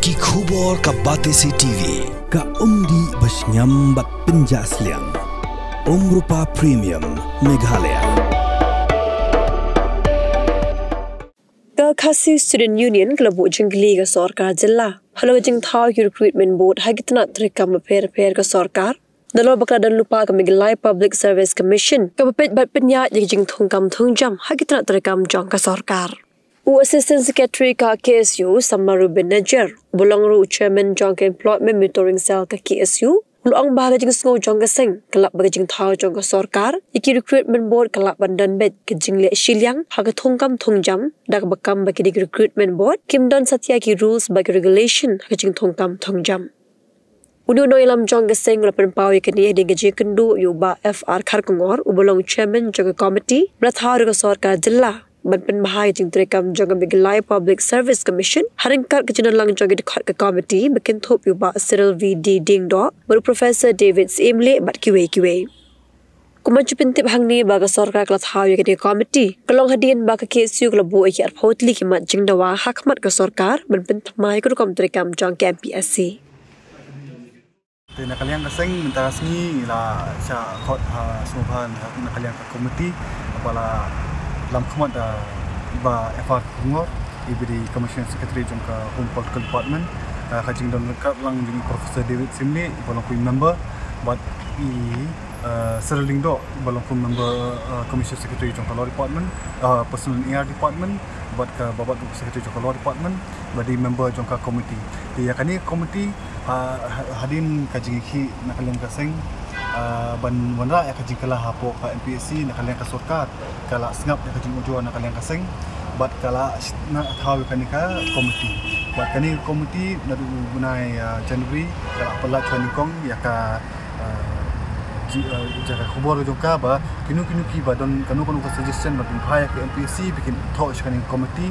Ki khubor ka Batesi TV. Ka umdi basnyambat penjaslian. Rupa Premium Meghalaya. Ka Khasi Student Union Kelabu Jengli ka Sarkar Jilla. Halo jeng thau recruitment board hagitna trikam per ka Sarkar. Dalam bakal dan lupa kami Meghalaya Public Service Commission kapapit bat penyat yang jeng thungkam thungjam hagitna trikam jong ka Sarkar. Assistant Secretary ka KSU Samaru Benager, Bulangru Chairman Jong Employment Monitoring Cell ka KSU, Luang bahaga jeng sengaw jong ka sing, kelap baga jeng thau jong ka Sarkar, iki recruitment board kelap bandan bed ke jeng le Shiliang, haga thungkam thungjam, dak bakam bagi di recruitment board, kim don satya ki rules bagi regulation haga jeng thungkam thungjam. Uno ilam jong ka sing lapan pawi kini di gaji kendu yuba FR Kharkongor, Ubulong Chairman jong ka committee, berathau ka Sarkar Jilla. Banpen bahaya jeng terekam jong Meghalaya Public Service Commission haringkar kejenan lang jong dekat ke komiti bikin thop yuba Cyril VD Dingdo baru Profesor David Simle bat kiwe. Kumancu pintip hang ni baga Sarkar kelas hawi ke komiti kelong hadian baga KSU kelabu iki arpautli kimat jeng dawa hakmat ke Sarkar banpen thamai ke rukam terekam jong ke MPSC. Nakaliang kasing minta rasmi la sya khot suban nakaliang ke komiti apala dalam khidmat ba FR Kongor ibdi Commission Secretary jong ka Home Political Department khajing don lekat lang jeng Professor David Simle balong ku member but Serling do balong ku member Commission Secretary jong ka Law Department Personal AR Department buat ka babat Secretary jong ka Law Department badi member jong ka komiti ya kani komiti hadin kajing ki nakaliang kasing ban wanra ya kajing kala hapo ka MPSC nakaliang ka Sarkar kala sengap ya kajing ujo nakaliang kasing bat kala na thau kanika komiti bat kani komiti nadu bunai January kala pala training kong ya ka jaga khubor joka ba kinu ki badon kanu ka suggestion badon phaya ke MPSC bikin tho kani komiti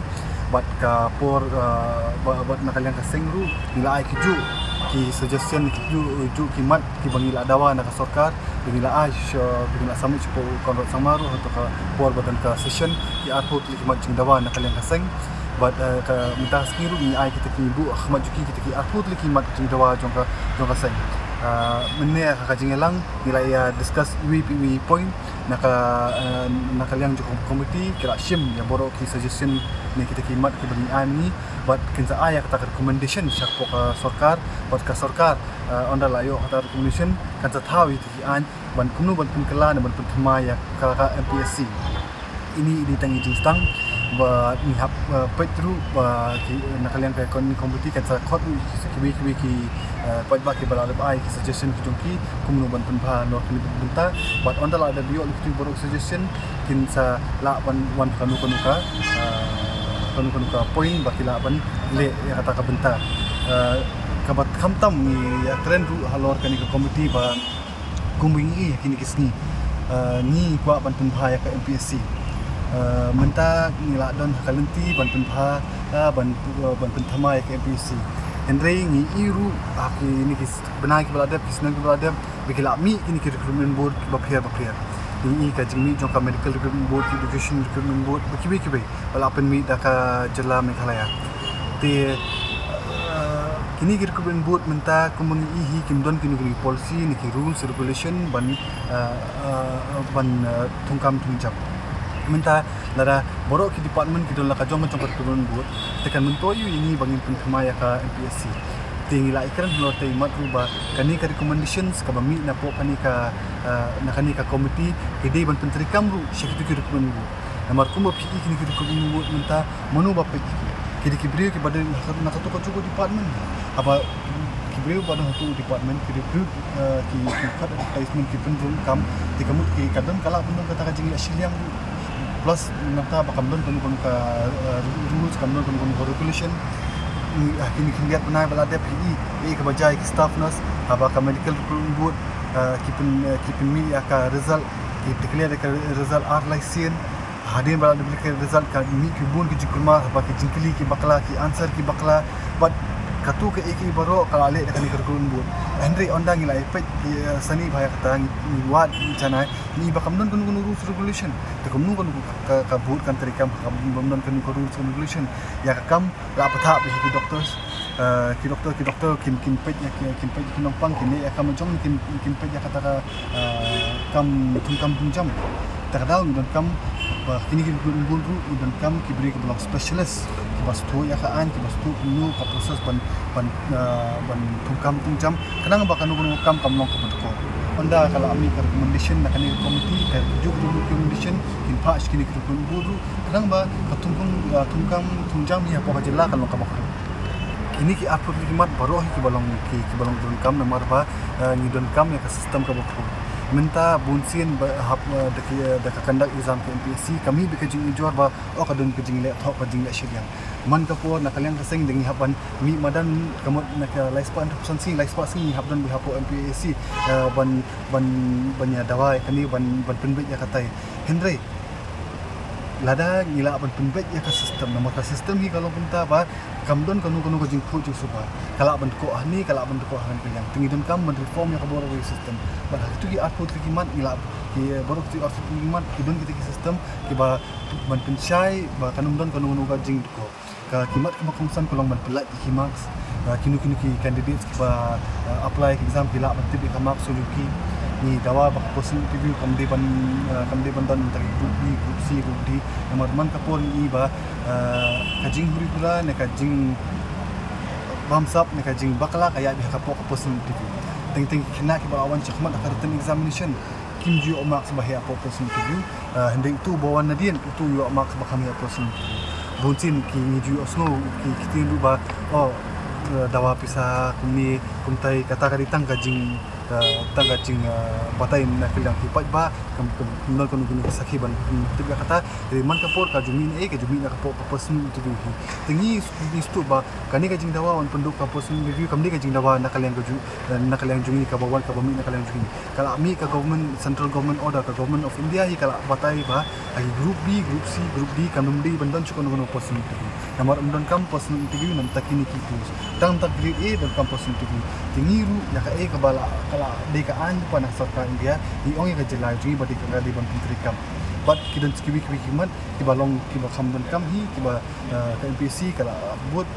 bat ka por bat nakaliang kasing ru nilai kiju ki suggestion ju kimat ki bangila dawa na ka Sarkar bangila bangila samit po konrad samaru atau ka por badan ka session ki arpo ki kimat jing dawa na kalian kaseng but ka minta skiru ni ai kita ki bu khmat juki kita ki arpo ki kimat jing dawa jong ka seng menne ka jing elang nilai discuss we point na kalian jong komiti kira shim ya borok ki suggestion ni kita kimat ki bangi ai ni but kinsa aya kata recommendation syak po ka Sarkar buat ka Sarkar onda layo kata recommendation kan sa thawi ti an ban kumnu ban pun kala na ban pun thmaya ka MPSC ini ditangi jingstang ba ni hap petru ba ki nakalian ka komiti kan sa khot ki pat ba ki bala ai ki suggestion ki jongki kumnu ban pun pha no ki bunta but onda la ada bio ki borok suggestion kin sa la ban kanu ka point bakila ban le ya kata ka benta kabat khamtam ni ya trend ru halor kani ka komiti ba kumbingi kini kisni ni kwa ban pun bahaya ka MPSC menta ngila don kalenti ban pun bha ban pun thamai ka MPSC Henry ni iru aki ni kis benai ki balada kisna ki balada bikila mi kini ki recruitment board ba phir ini ka jingmi jong ka medical recruitment board education recruitment board kibi bala pen mi da ka Jilla Meghalaya te kini recruitment board menta kumengi hi kimdon kini policy ni ki rules regulation ban thungkam thungjam menta lara borok ki department ki don la ka jong ka recruitment board tekan mentoyu ini bangin penthmaya ka MPSC tinggal ikran lo te mat ruba kani ka recommendations ka bami na po kani ka komiti kidi ban pentri kamru syektu ki recruitment board namar kumba pi kini ki recruitment board menta manu ba pe kidi ki brio ki badan na to ko jugo department apa ki brio badan tu department ki recruit ki kat advertisement ki pendrum kam ti kamut ki kadon kala pendum kata ka jing Shiliang plus nata ba kamdon kun ka rules kamdon kun regulation kini lihat benar balada PE ke bajai ke staff nurse aba ka medical recruitment board kipin mi ka result ki declare ka result ar license hadin balada beli result ka mi ki bun ki jukulma aba ki jingkili ki bakla ki answer ki bakla but katu ke iki baro kalau alek dekat curriculum board Henry ondang ila epek sani bahaya kata ni wat cana ni bakam non kunu rules regulation te kunu ka board kan terikam non kunu rules regulation ya kam la patha bi doctors ki doktor kin pej ya kin pej kin pang kin ya kam jong kin pej ya kata kam jam terkadang dan kam kini kin gunru dan kam ki beri ke blok specialist ki bastu ya kaan ki bastu kunu ka proses ban jam kadang bakal nunggu kam long ke betul anda kalau kami ke recommendation nak ni komiti ke juk recommendation kin pa kini ke gunru kadang ba tungkam jam ya apa jela kalau ka bakal ini ki apa khidmat baru ki balong don kam nomor ba ni don kam ya ke sistem ka bakal minta bunsin dekat kandak exam ke MPSC kami bekajing ujor ba ka don kajing le thok kajing le syediang man ka po nakaliang kaseng dengi hapan mi madan kamot nak laispan sing laispa sing habdan bi hapo MPSC ban ya dawai kani ban penbet ya katai Henry lada ngila ban penbet ya ka sistem nomor ka sistem ni kalau minta ba kamdon kanu kajing puju suba kala ban ko ahni kala ban ko han kaliang tingi don kam ban reform ya ka boro sistem ba itu ki output ki mat ngila ki boro ki output ki mat ki don ki sistem ki ba ban pensyai ba kanum don kanu kajing ko ka kimat ka makumsan kolong ban pelat ki marks kinu ki candidates ki ba apply exam ki la ban tibi ka marks suluki ni dawa ba posin interview kamde ban dan tagi group B group C group D nomor man ka pon ni ba kajing huri pula ne kajing bamsap ne kajing bakla kaya bi ka posin interview ting kena ki ba awan chakmat ka written examination kim ju marks ba ya posin interview hending tu bawan nadien itu yo marks ba kami posin bunsin ki ju osno ki kitindu ba dawa pisa kumi kumtai kata kaditang kajing tangajing batai na kilang kipat ba non kunu sakhi ban tiga kata man ka por ka jumin ka jumin na ka po person interview tingi istu ba kani kajing dawa on penduk ka person review kamni kajing dawa nakaliang jungi ka bawan ka bami nakaliang jungi kala mi ka government central government order ka government of India hi kala batai ba agi group B group C group D kanum di bandan chukon kono person interview namar umdon kam person interview nam takini ki pus tang tak grade A dan kam person interview tingi ru ya ka e ka bala kala dekaan pa na sarkar India ni ong ka jelai jungi badi ka di ban menteri kam but kidan skiwi kimat kibalong kibakam dan kam hi kiba ka MPSC kala buat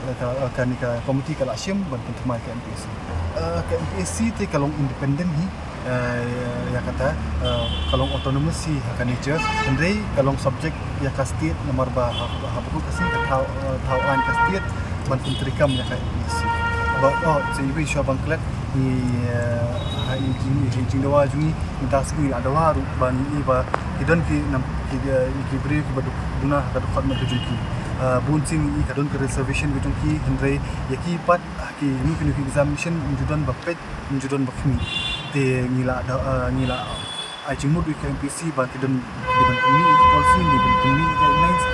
ka ni ka komiti kala syem ban pentemai ka MPSC ka MPSC te kalong independent hi ya kata kalong autonomous hi ka nature andre kalong subject ya ka state nomor ba habu ka sing ka tauan ka state ban menteri kam ya ka MPSC ba sebi syabang klat ni jing dawa jungi minta segi adawa ban iba idon ki nam ki beri ki badu guna ka dokot na junki bunsin i ka don ka reservation bi junki andre yaki pat ki ni examination judon bapet judon bakmi te ngila ai jingmud wi ka MPC ban ki don ban kami policy ni ban kami guidelines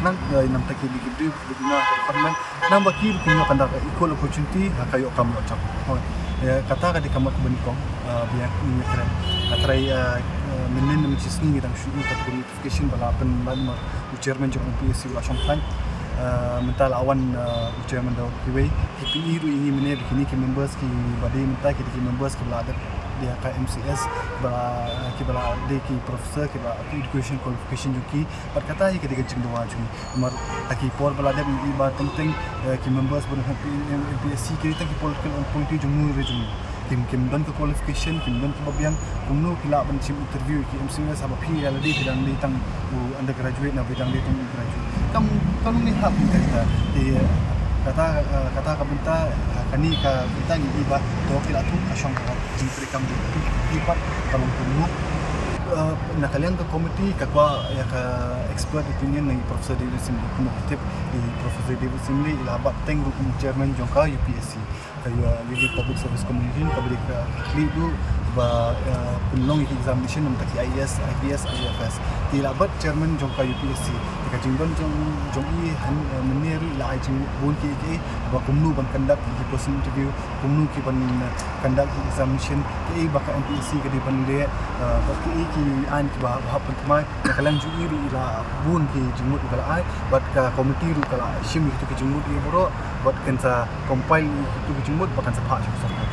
nang nam taki bi ki guna ka dokot nam baki ki no kandak equal opportunity kayo kam lo chap kata ka di kamar benikong biar ni keren atrai menen mecisni ngidang shu ka notification bala pen ban chairman jong MPSC la shongpan mental awan chairman do kiwe KPI ru ini mene bikini ki members ki bade minta ki members ki bala dia ka MCS bala de ki professor ki bala education qualification juki berkata ki de jing doa juki mar taki por bala de ba penting ki members bon MPSC ki taki political point jumu rejum kim dan ke qualification kim dan ke babian kumno kila ban sim interview ki MCS apa PhD bidang di tang undergraduate na bidang di tang graduate kam ni hak kita di kata kabunta kani ka kita ni iba to kila tu asyong ka jintri kam di iba kalong kumno nakaliang ka committee kakwa ya ka expert opinion ng Professor David Simley kumutip di Professor David Simley ilabat teng chairman jongka UPSC kayo Public Service Commission public lidu ba punlong examination nam taki IAS IPS IFS ti labat chairman jong ka UPSC ka jingdon jong i han menir la ai jing bun ki ba kumnu ban conduct di person interview kumnu ki ban conduct examination ki ba ka MPSC ka di ban le ba ki an ki ba ha pun mai ka kalang ju i la bun ki jingmut ka la ai bat ka committee ru ka la shim ki jingmut i boro bat kan sa compile ki jingmut ba kan sa pha